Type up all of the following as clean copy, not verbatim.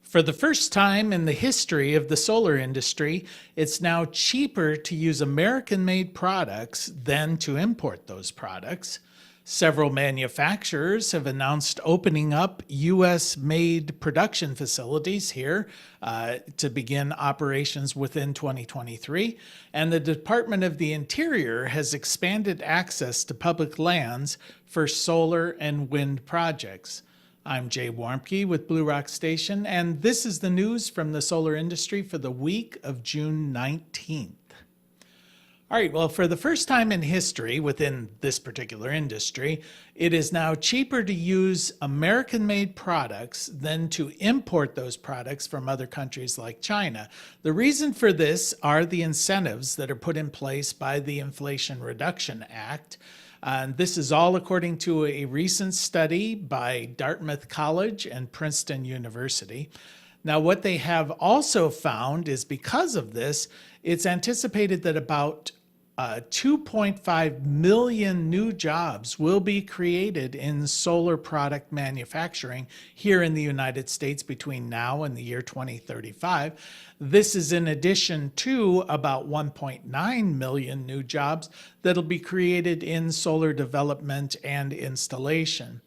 For the first time in the history of the solar industry, it's now cheaper to use American-made products than to import those products. Several manufacturers have announced opening up U.S.-made production facilities here to begin operations within 2023. And the Department of the Interior has expanded access to public lands for solar and wind projects. I'm Jay Warmke with Blue Rock Station, and this is the news from the solar industry for the week of June 19th. All right, well, for the first time in history within this particular industry, it is now cheaper to use American-made products than to import those products from other countries like China. The reason for this are the incentives that are put in place by the Inflation Reduction Act. And this is all according to a recent study by Dartmouth College and Princeton University. Now, what they have also found is because of this, it's anticipated that about 2.5 million new jobs will be created in solar product manufacturing here in the United States between now and the year 2035. This is in addition to about 1.9 million new jobs that'll be created in solar development and installation.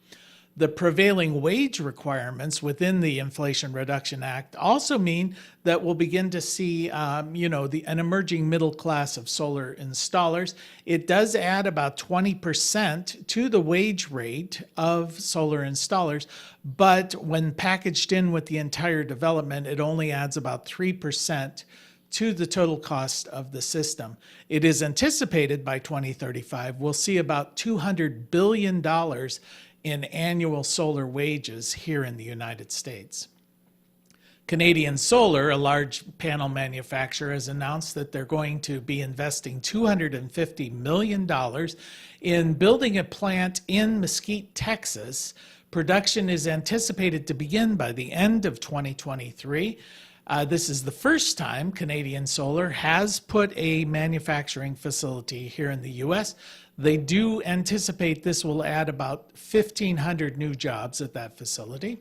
The prevailing wage requirements within the Inflation Reduction Act also mean that we'll begin to see, an emerging middle class of solar installers. It does add about 20% to the wage rate of solar installers, but when packaged in with the entire development, it only adds about 3% to the total cost of the system. It is anticipated by 2035 we'll see about $200 billion in annual solar wages here in the United States. Canadian Solar, a large panel manufacturer, has announced that they're going to be investing $250 million in building a plant in Mesquite, Texas. Production is anticipated to begin by the end of 2023. This is the first time Canadian Solar has put a manufacturing facility here in the U.S. They do anticipate this will add about 1,500 new jobs at that facility.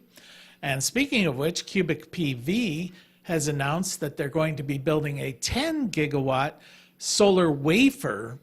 And speaking of which, Cubic PV has announced that they're going to be building a 10 gigawatt solar wafer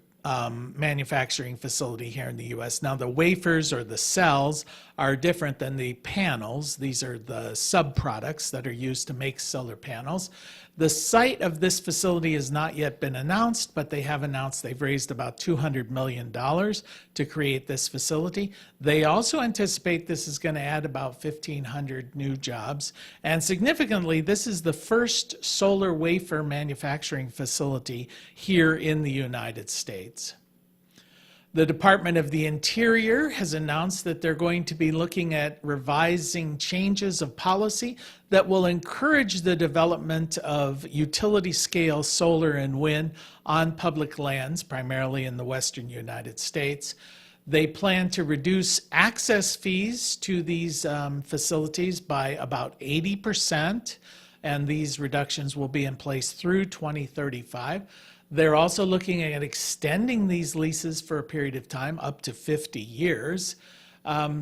manufacturing facility here in the U.S. Now, the wafers or the cells are different than the panels. These are the subproducts that are used to make solar panels. The site of this facility has not yet been announced, but they have announced they've raised about $200 million to create this facility. They also anticipate this is going to add about 1,500 new jobs. And significantly, this is the first solar wafer manufacturing facility here in the United States. The Department of the Interior has announced that they're going to be looking at revising changes of policy that will encourage the development of utility-scale solar and wind on public lands, primarily in the western United States. They plan to reduce access fees to these facilities by about 80%, and these reductions will be in place through 2035. They're also looking at extending these leases for a period of time, up to 50 years.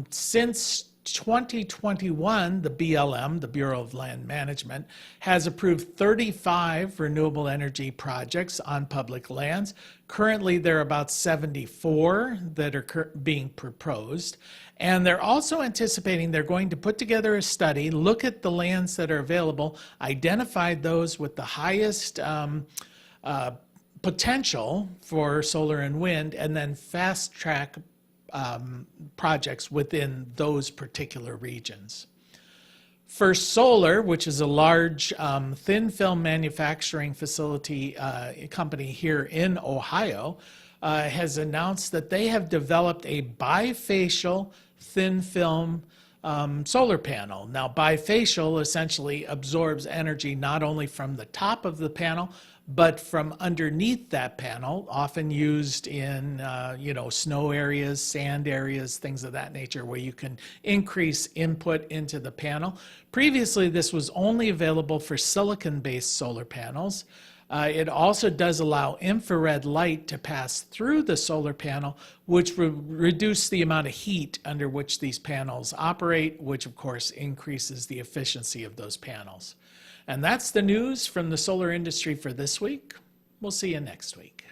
Since 2021, the BLM, the Bureau of Land Management, has approved 35 renewable energy projects on public lands. Currently, there are about 74 that are being proposed. And they're also anticipating they're going to put together a study, look at the lands that are available, identify those with the highest potential for solar and wind, and then fast track projects within those particular regions. First Solar, which is a large thin film manufacturing facility company here in Ohio, has announced that they have developed a bifacial thin film solar panel. Now, bifacial essentially absorbs energy not only from the top of the panel, but from underneath that panel, often used in snow areas, sand areas, things of that nature, where you can increase input into the panel. Previously, this was only available for silicon-based solar panels. It also does allow infrared light to pass through the solar panel, which will reduce the amount of heat under which these panels operate, which of course increases the efficiency of those panels. And that's the news from the solar industry for this week. We'll see you next week.